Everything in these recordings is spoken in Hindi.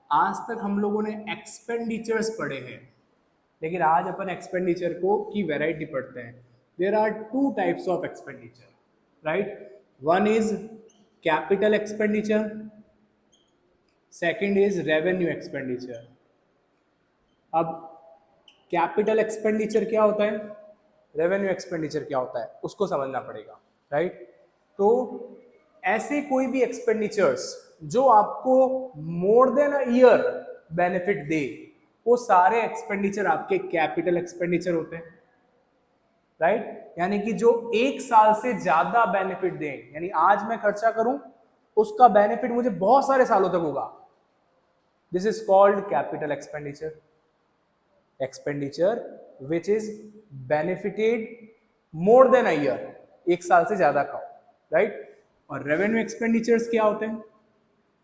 आज तक हम लोगों ने एक्सपेंडिचर्स पढ़े हैं, लेकिन आज अपन एक्सपेंडिचर को की वैरायटी पढ़ते हैं. There are two types of expenditure, right. One is capital expenditure, second is revenue expenditure. अब कैपिटल एक्सपेंडिचर क्या होता है, रेवेन्यू एक्सपेंडिचर क्या होता है, उसको समझना पड़ेगा, राइट. तो ऐसे कोई भी एक्सपेंडिचर्स जो आपको more than a year benefit दे, वो सारे एक्सपेंडिचर आपके कैपिटल एक्सपेंडिचर होते हैं, राइट. यानी कि जो एक साल से ज्यादा बेनिफिट दें, यानी आज मैं खर्चा करूं उसका बेनिफिट मुझे बहुत सारे सालों तक होगा. This is called capital expenditure. Expenditure which is benefited more than a year, एक साल से ज्यादा का, राइट. और रेवेन्यू एक्सपेंडिचर्स क्या होते हैं,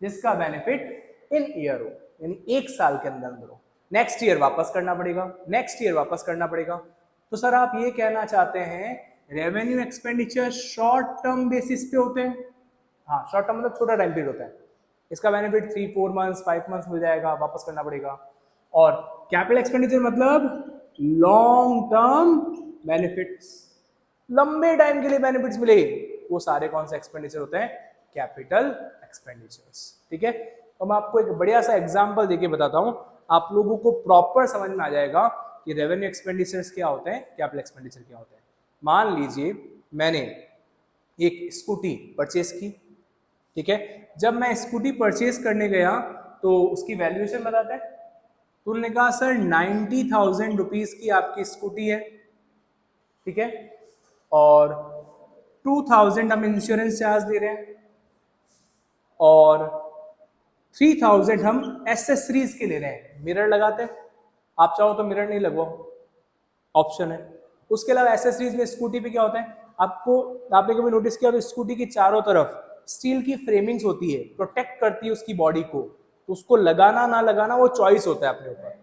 जिसका बेनिफिट इन ईयर हो, यानी एक साल के अंदर अंदर हो. नेक्स्ट ईयर वापस करना पड़ेगा, नेक्स्ट ईयर वापस करना पड़ेगा. तो सर आप ये कहना चाहते हैं revenue expenditure short term basis पे होते हैं. हाँ, शॉर्ट टर्म मतलब छोटा टाइम पीरियड होता है, इसका बेनिफिट 3-4 मंथ्स 5 मंथ्स मिल जाएगा, वापस करना पड़ेगा. और कैपिटल एक्सपेंडिचर मतलब लॉन्ग टर्म बेनिफिट्स, लंबे टाइम के लिए बेनिफिट्स मिले, वो सारे कौन से एक्सपेंडिचर होते हैं, कैपिटल एक्सपेंडिचर्स. ठीक है. तो मैं आपको एक बढ़िया सा एग्जांपल देके बताता हूं, आप लोगों को प्रॉपर समझ में आ जाएगा कि रेवेन्यू एक्सपेंडिचर्स क्या होते हैं, कैपिटल एक्सपेंडिचर क्या होते हैं. मान लीजिए मैंने एक स्कूटी परचेस की, ठीक है. जब मैं स्कूटी परचेस करने गया तो उसकी वैल्यूएशन बताता है, तो उन्होंने कहा सर 90,000 रुपीज की आपकी स्कूटी है, ठीक है. और 2,000 हम इंश्योरेंस चार्ज दे रहे हैं, और 3,000 हम एसेसरीज के ले रहे हैं. मिरर लगाते हैं, आप चाहो तो मिरर नहीं लगवाओ, ऑप्शन है. उसके अलावा एसेसरीज में स्कूटी पे क्या होता है, आपने कभी नोटिस किया तो स्कूटी की चारों तरफ स्टील की फ्रेमिंग्स होती है, प्रोटेक्ट करती है उसकी बॉडी को. तो उसको लगाना ना लगाना वो चॉइस होता है अपने ऊपर,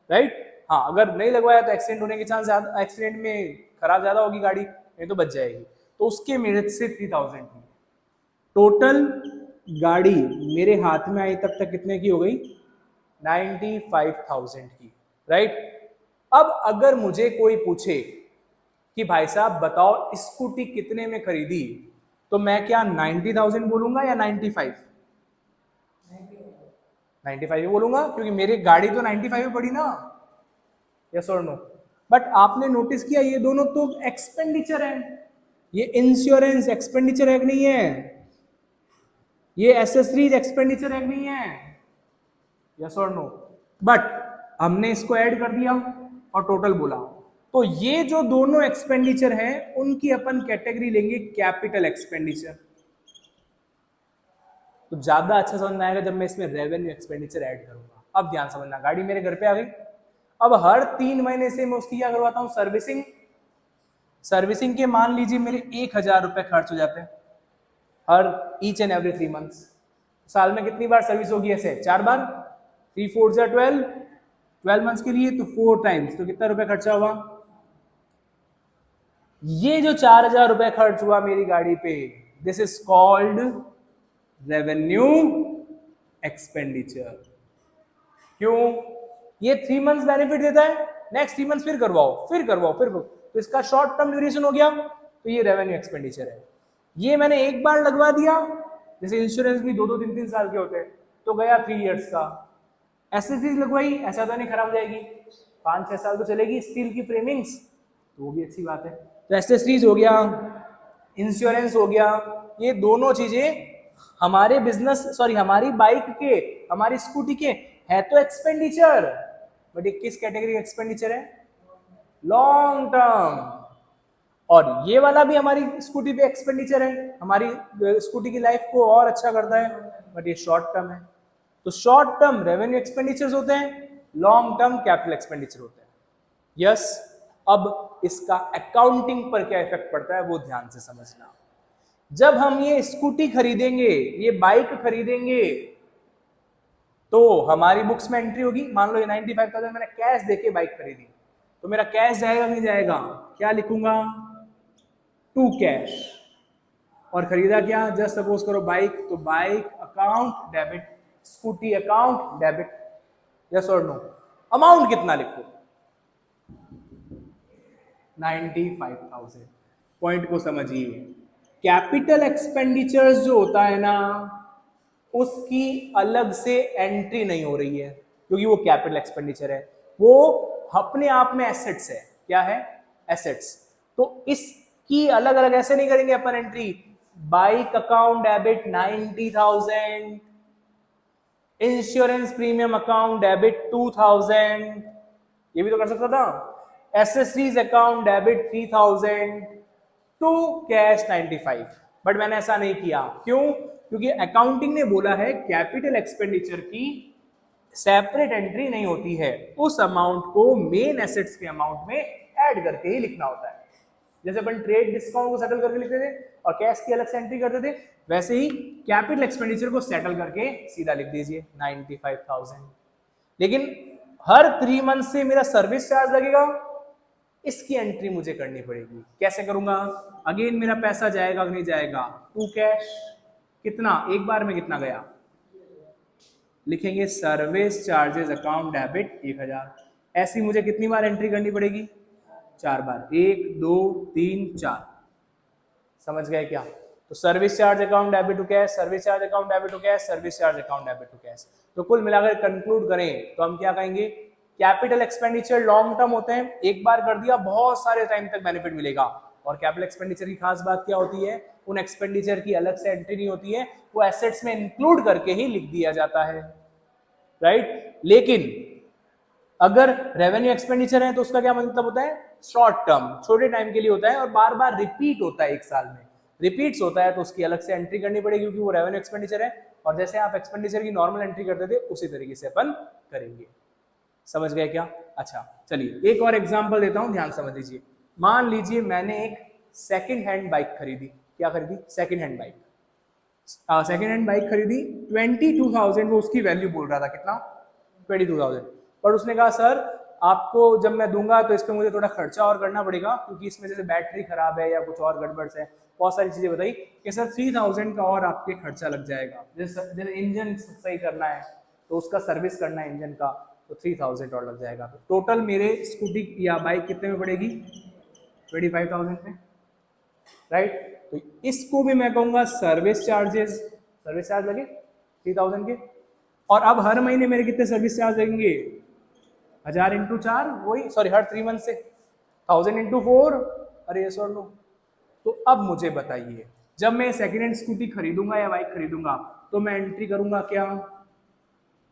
राइट. हाँ, अगर नहीं लगवाया तो एक्सीडेंट होने के चांस ज्यादा, एक्सीडेंट में खराब ज्यादा होगी गाड़ी, नहीं तो बच जाएगी. तो उसके मेरे से 3,000 की टोटल गाड़ी मेरे हाथ में आई तब तक कितने की हो गई, 95,000 की, राइट. अब अगर मुझे कोई पूछे कि भाई साहब बताओ स्कूटी कितने में खरीदी, तो मैं क्या 90,000 बोलूंगा या 95? 95 बोलूंगा, क्योंकि मेरी गाड़ी तो 95 में पड़ी ना, यस और नो. बट आपने नोटिस किया ये दोनों तो एक्सपेंडिचर है, ये इंश्योरेंस एक्सपेंडिचर है कि नहीं है, ये एसेसरीज एक्सपेंडिचर है कि नहीं है, यस और नो. बट हमने इसको ऐड कर दिया और टोटल बोला, तो ये जो दोनों एक्सपेंडिचर हैं उनकी अपन कैटेगरी लेंगे कैपिटल एक्सपेंडिचर. तो ज्यादा अच्छा समझ में आएगा जब मैं इसमें रेवेन्यू एक्सपेंडिचर ऐड करूंगा. अब ध्यान समझना, गाड़ी मेरे घर पे आ गई, अब हर 3 महीने से मैं उसकी क्या करवाता हूं, सर्विसिंग. सर्विसिंग के मान लीजिए मेरे 1,000 रुपए खर्च हो जाते हैं हर ईच एंड एवरी 3 मंथ्स. साल में कितनी बार सर्विस होगी, ऐसे 4 बार, 3 4 जा 12 मंथ्स के लिए, तो 4 टाइम्स, तो कितना रुपए खर्चा हुआ. ये जो 4,000 रुपए खर्च हुआ मेरी गाड़ी पे, this is called revenue expenditure. क्यों, ये 3 मंथ्स बेनिफिट देता है, नेक्स्ट 3 मंथ्स फिर करवाओ, फिर करवाओ, फिर करवाओ, तो इसका शॉर्ट टर्म ड्यूरेशन हो गया, तो ये रेवेन्यू एक्सपेंडिचर है. ये मैंने एक बार लगवा दिया, जैसे इंश्योरेंस भी 2-2 3-3 साल के होते हैं, तो गया 3 इयर्स का. एसेसरीज लगवाई, ऐसा तो नहीं खराब हो जाएगी, 5-6 साल तो चलेगी, स्टील की फ्रेमिंग्स, तो वो भी अच्छी बात है. तो एसेसरीज हो गया, इंश्योरेंस हो गया, ये दोनों चीजें हमारे बिजनेस, सॉरी हमारी बाइक के, हमारी स्कूटी के है तो एक्सपेंडिचर, बट ये किस कैटेगरी एक्सपेंडिचर है, लॉन्ग टर्म. और ये वाला भी हमारी स्कूटी पे एक्सपेंडिचर है, हमारी स्कूटी की लाइफ को और अच्छा करता है, बट ये शॉर्ट टर्म है. तो शॉर्ट टर्म रेवेन्यू एक्सपेंडिचर्स होते हैं, लॉन्ग टर्म कैपिटल एक्सपेंडिचर होते हैं. यस. अब इसका अकाउंटिंग पर क्या इफेक्ट पड़ता है वो ध्यान से समझना. जब हम ये स्कूटी खरीदेंगे, ये बाइक खरीदेंगे, तो हमारी बुक्स में एंट्री होगी, मान लो ये 95,000 मैंने कैश देके बाइक खरीदी, तो मेरा कैश जाएगा नहीं जाएगा, क्या लिखूंगा, टू कैश. और खरीदा क्या, जस्ट सपोज करो बाइक, तो bike account debit. Scooty account debit, yes और नो। अमाउंट कितना लिखो, 95,000। पॉइंट को समझिए, कैपिटल एक्सपेंडिचर्स जो होता है ना, उसकी अलग से एंट्री नहीं हो रही है, क्योंकि वो कैपिटल एक्सपेंडिचर है, वो अपने आप में एसेट्स है। क्या है? एसेट्स। तो इसकी अलग अलग ऐसे नहीं करेंगे अपन entry. Bike account debit 90,000, insurance premium account debit 2,000, ये भी तो कर सकता था। Accessories account debit 3,000 to cash 95। But मैंने ऐसा नहीं किया। क्यों? क्योंकि अकाउंटिंग ने बोला है कैपिटल एक्सपेंडिचर की सेपरेट एंट्री नहीं होती है, उस अमाउंट को मेन एसेट्स के अमाउंट में ऐड करके ही लिखना होता है। जैसे अपन ट्रेड डिस्काउंट को सेटल करके लिखते थे और कैश की अलग से एंट्री करते थे, वैसे ही कैपिटल एक्सपेंडिचर को सेटल करके सीधा लिख दीजिए 95,000। लेकिन हर 3 मंथ से मेरा सर्विस चार्ज लगेगा, इसकी एंट्री मुझे करनी पड़ेगी। कैसे करूंगा? अगेन मेरा पैसा जाएगा नहीं जाएगा, टू कैश कितना, एक बार में कितना गया, लिखेंगे सर्विस चार्जेस अकाउंट डेबिट 1000। ऐसी मुझे कितनी बार एंट्री करनी पड़ेगी? 4 बार, 1 2 3 4। समझ गए क्या? तो service charge account debit to cash, service charge account debit to cash, service charge account debit to cash. तो कुल मिलाकर कंक्लूड करें तो हम क्या कहेंगे? कैपिटल एक्सपेंडिचर लॉन्ग टर्म होते हैं, एक बार कर दिया बहुत सारे टाइम तक बेनिफिट मिलेगा। और कैपिटल एक्सपेंडिचर की खास बात क्या होती है? उन एक्सपेंडिचर की अलग से एंट्री नहीं होती है, वो एसेट्स में इंक्लूड करके ही लिख दिया जाता है, राइट। लेकिन अगर रेवेन्यू एक्सपेंडिचर है तो उसका क्या मतलब होता है? शॉर्ट टर्म, छोटे टाइम के लिए होता है और बार बार रिपीट होता है, एक साल में रिपीट्स होता है, तो उसकी अलग से एंट्री करनी पड़ेगी क्योंकि वो रेवेन्यू एक्सपेंडिचर है। और जैसे आप एक्सपेंडिचर की नॉर्मल एंट्री करते थे उसी तरीके से अपन करेंगे। समझ गए क्या? अच्छा चलिए एक और एग्जांपल देता हूं, ध्यान समझ लीजिए। मान लीजिए मैंने एक सेकंड हैंड बाइक खरीदी। क्या खरीदी? Second hand bike. Second hand bike खरीदी 22,000, वो उसकी वैल्यू बोल रहा था, कितना? 22,000। पर उसने कहा सर आपको जब मैं दूंगा तो इस पर मुझे थोड़ा खर्चा और करना पड़ेगा, क्योंकि इसमें जैसे बैटरी खराब है या कुछ और गड़बड़ है, बहुत सारी चीजें बताई कि सर 3,000 का और आपके खर्चा लग जाएगा। जैसे इंजन सही करना है तो उसका सर्विस करना है इंजन का, तो 3,000 और लग जाएगा। तो टोटल मेरे स्कूटी या बाइक कितने में पड़ेगी? 25,000 में, राइट। तो इसको भी मैं कहूंगा सर्विस चार्जेस, सर्विस चार्ज लगे 3,000 के। और अब हर महीने मेरे कितने सर्विस चार्ज लगेंगे? 1000 इंटू 4, वही सॉरी हर 3 मंथ से 1000 इंटू 4। अरे यस और नो। तो अब मुझे बताइए, जब मैं सेकेंड हैंड स्कूटी खरीदूंगा या बाइक खरीदूंगा तो मैं एंट्री करूंगा क्या?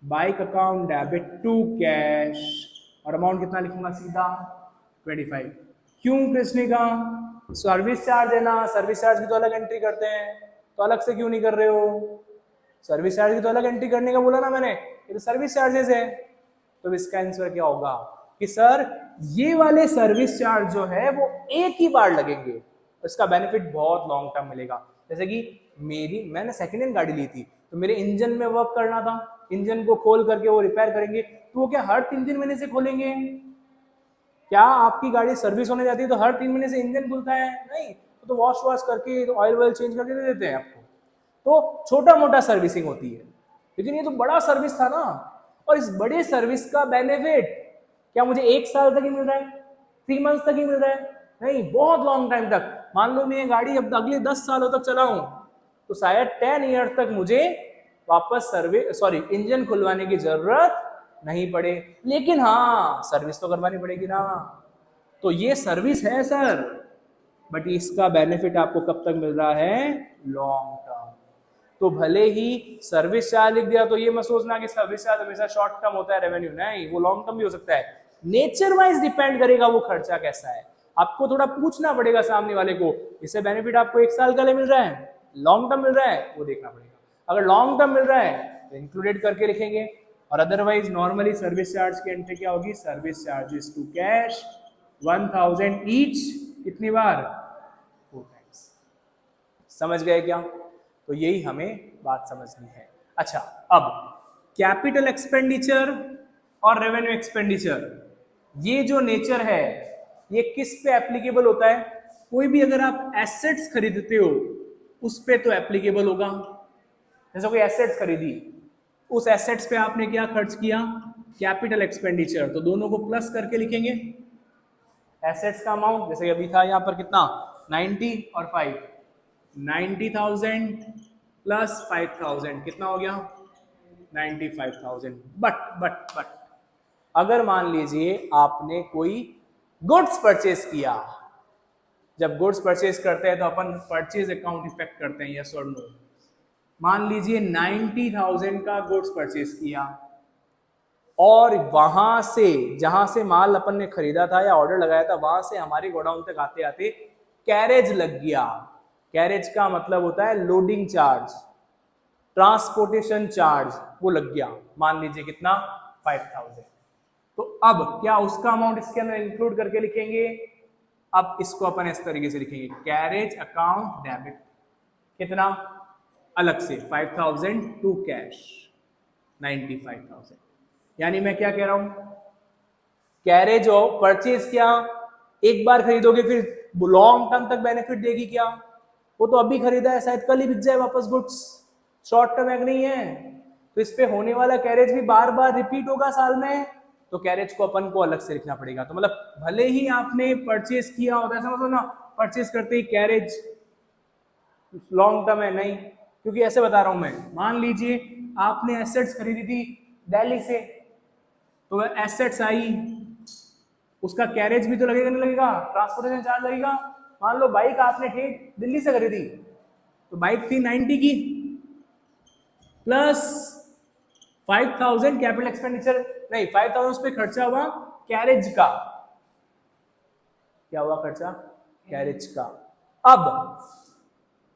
Bike account debit to cash, और अमाउंट कितना लिखूंगा? सीधा 25। क्यों कृष्णिका? सर्विस चार्ज है ना, सर्विस चार्ज की तो अलग एंट्री करते हैं, तो अलग से क्यों नहीं कर रहे हो? सर्विस चार्ज की तो अलग एंट्री करने का बोला ना मैंने, ये तो सर्विस चार्जेस है। तो इसका आंसर क्या होगा कि सर ये वाले सर्विस चार्ज जो है वो एक ही बार लगेंगे, इसका बेनिफिट बहुत लॉन्ग टर्म मिलेगा। जैसे कि मैंने सेकेंड हैंड गाड़ी ली थी तो मेरे इंजन में वर्क करना था, इंजन को खोल करके वो रिपेयर करेंगे, तो वो क्या हर 3-3 महीने से खोलेंगे? क्या आपकी गाड़ी सर्विस होने जाती है तो हर 3 महीने से इंजन खुलता है? नहीं, तो वॉश करके तो ऑयल चेंज करके दे देते हैं आपको। तो छोटा मोटा सर्विसिंग होती है, लेकिन ये तो बड़ा सर्विस था ना। और इस बड़े सर्विस का बेनिफिट क्या मुझे 1 साल तक ही मिल रहा है, 3 मंथ तक ही मिल रहा है? नहीं, बहुत लॉन्ग टाइम तक। मान लो मैं ये गाड़ी अब अगले 10 सालों तक चलाऊं तो शायद 10 ईयर तक मुझे वापस इंजन खुलवाने की जरूरत नहीं पड़े। लेकिन हाँ, सर्विस तो करवानी पड़ेगी ना। तो ये सर्विस है सर, बट इसका बेनिफिट आपको कब तक मिल रहा है? Long term. तो भले ही सर्विस चार्ज लिख दिया तो ये मत सोचना कि सर्विस चार्ज हमेशा शॉर्ट टर्म होता है रेवेन्यू, नहीं, वो लॉन्ग टर्म भी हो सकता है। नेचर वाइज डिपेंड करेगा वो खर्चा कैसा है। आपको थोड़ा पूछना पड़ेगा सामने वाले को, इससे बेनिफिट आपको 1 साल का लिए मिल रहा है, लॉन्ग टर्म मिल रहा है, वो देखना पड़ेगा। अगर लॉन्ग टर्म मिल रहा है तो इंक्लूडेड करके लिखेंगे, और अदरवाइज नॉर्मली सर्विस चार्ज की एंट्री क्या होगी? Service charges to cash 1000 each, कितनी बार? 4 टाइम्स। समझ गए क्या? तो यही हमें बात समझनी है। अच्छा, अब कैपिटल एक्सपेंडिचर और रेवेन्यू एक्सपेंडिचर, ये जो नेचर है ये किस पे एप्लीकेबल होता है? कोई भी अगर आप एसेट्स खरीदते हो उस पे तो एप्लीकेबल होगा। जैसे कोई एसेट्स खरीदी उस एसेट्स पे आपने क्या खर्च किया, कैपिटल एक्सपेंडिचर, तो दोनों को प्लस करके लिखेंगे। एसेट्स का अमाउंट जैसे अभी था यहाँ पर कितना 90 और 5, 90,000 प्लस 5,000 कितना हो गया 95,000। बट अगर मान लीजिए आपने कोई गुड्स परचेज किया, जब गुड्स परचेज करते हैं तो अपन परचेज अकाउंट इफेक्ट करते हैं, यस और नो। मान लीजिए 90,000 का गुड्स परचेज किया और वहां से जहां से माल अपन ने खरीदा था या ऑर्डर लगाया था वहां से हमारे गोडाउन तक आते आते कैरेज लग गया। कैरेज का मतलब होता है लोडिंग चार्ज, ट्रांसपोर्टेशन चार्ज, वो लग गया। मान लीजिए कितना 5,000। तो अब क्या उसका अमाउंट इसके अंदर इंक्लूड करके लिखेंगे? अब इसको अपन इस तरीके से लिखेंगे, कैरेज अकाउंट डेबिट कितना अलग से 5,000 टू कैश 95,000। यानी मैं क्या कह रहा हूं, कैरेज और परचेज क्या एक बार खरीदोगे फिर लॉन्ग टर्म तक बेनिफिट देगी क्या? वो तो अभी खरीदा है, शायद कल ही बिक जाए वापस गुड्स, शॉर्ट टर्म एग नहीं है। तो इस पे होने वाला कैरेज भी बार बार रिपीट होगा साल में, तो कैरेज को अपन को अलग से लिखना पड़ेगा। तो मतलब भले ही आपने परचेज किया होता है, समझो ना, परचेज करते ही कैरेज लॉन्ग टर्म है नहीं, क्योंकि ऐसे बता रहा हूं मैं, मान लीजिए आपने एसेट्स खरीदी थी दिल्ली से, तो एसेट्स आई, उसका कैरेज भी तो लगेगा नहीं लगेगा, ट्रांसपोर्टेशन चार्ज लगेगा। मान लो बाइक आपने ठीक दिल्ली से खरीदी, तो बाइक थी 90 की प्लस 5,000 कैपिटल एक्सपेंडिचर, नहीं 5,000 उस पर खर्चा हुआ कैरेज का, क्या हुआ खर्चा कैरेज का। अब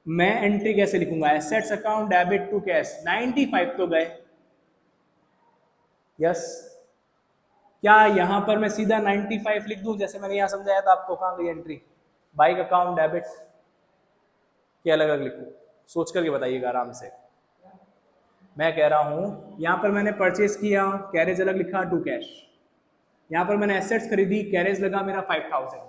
मैं एंट्री कैसे लिखूंगा, assets account debit to cash, 95 तो गए, यस। क्या यहां पर मैं सीधा 95 लिख दूं जैसे मैंने यहां समझाया था आपको? कहां गई एंट्री, बाइक अकाउंट डेबिट के अलग अलग लिखूं? सोच करके बताइएगा आराम से। मैं कह रहा हूं यहां पर मैंने परचेज किया, कैरेज अलग लिखा टू कैश। यहां पर मैंने एसेट्स खरीदी, कैरेज लगा मेरा 5,000।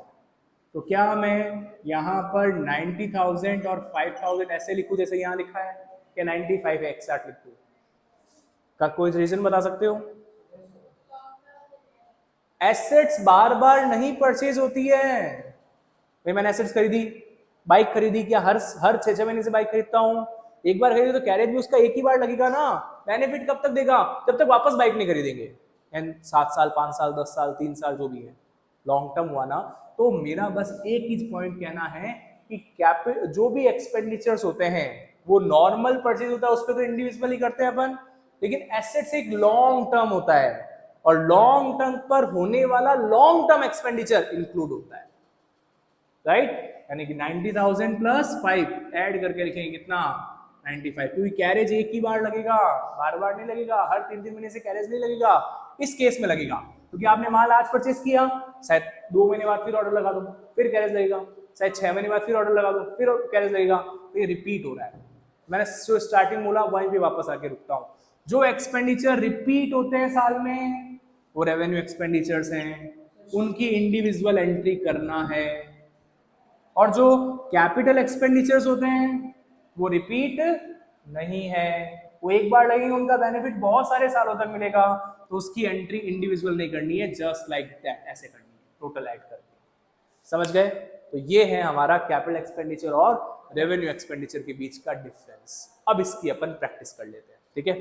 तो क्या मैं यहां पर 90,000 और 5,000 ऐसे लिखूं जैसे यहां लिखा है, कि 95 है एक्सैक्ट लिखूं? का कोई रीजन बता सकते हो? एसेट्स बार बार नहीं परचेज होती है। भाई मैंने एसेट्स खरीदी, बाइक खरीदी, क्या हर 6-6 महीने से बाइक खरीदता हूं? एक बार खरीदी तो कैरेज भी उसका एक ही बार लगेगा ना। बेनिफिट कब तक देगा? जब तक वापस बाइक नहीं खरीदेंगे। 7 साल 5 साल 10 साल 3 साल जो भी है, लॉन्ग टर्म हुआ ना। तो मेरा बस एक ही पॉइंट कहना है कि जो भी एक्सपेंडिचर्स होते हैं वो नॉर्मल परचेज होता है, उस पर तो इंडिविजुअली करते हैं अपन, लेकिन एसेट्स एक लॉन्ग टर्म होता है और लॉन्ग टर्म पर होने वाला लॉन्ग टर्म एक्सपेंडिचर इंक्लूड होता है, राइट? यानी कि 90,000 प्लस 5 ऐड करके लिखेंगे कितना 95, क्योंकि कैरेज एक ही बार लगेगा, बार बार नहीं लगेगा, हर 3-3 महीने से कैरेज नहीं लगेगा। इस केस में लगेगा क्योंकि आपने माल आज परचेज किया, शायद 2 महीने बाद फिर ऑर्डर लगा दो, फिर कैरेज लगेगा, शायद 6 महीने बाद फिर ऑर्डर लगा दो, फिर कैरेज लगेगा। तो ये रिपीट हो रहा है। मैंने जो स्टार्टिंग बोला वहीं पे वापस आके रुकता हूँ। जो एक्सपेंडिचर रिपीट होते हैं साल में वो रेवेन्यू एक्सपेंडिचर्स हैं, उनकी इंडिविजुअल एंट्री करना है। और जो कैपिटल एक्सपेंडिचर्स होते हैं वो रिपीट नहीं है, वो एक बार लगेंगे, उनका बेनिफिट बहुत सारे सालों तक मिलेगा, तो उसकी एंट्री इंडिविजुअल नहीं करनी है, जस्ट लाइक दैट ऐसे करनी है, टोटल ऐड करके। समझ गए? तो ये है हमारा कैपिटल एक्सपेंडिचर और रेवेन्यू एक्सपेंडिचर के बीच का डिफरेंस। अब इसकी अपन प्रैक्टिस कर लेते हैं, ठीक है?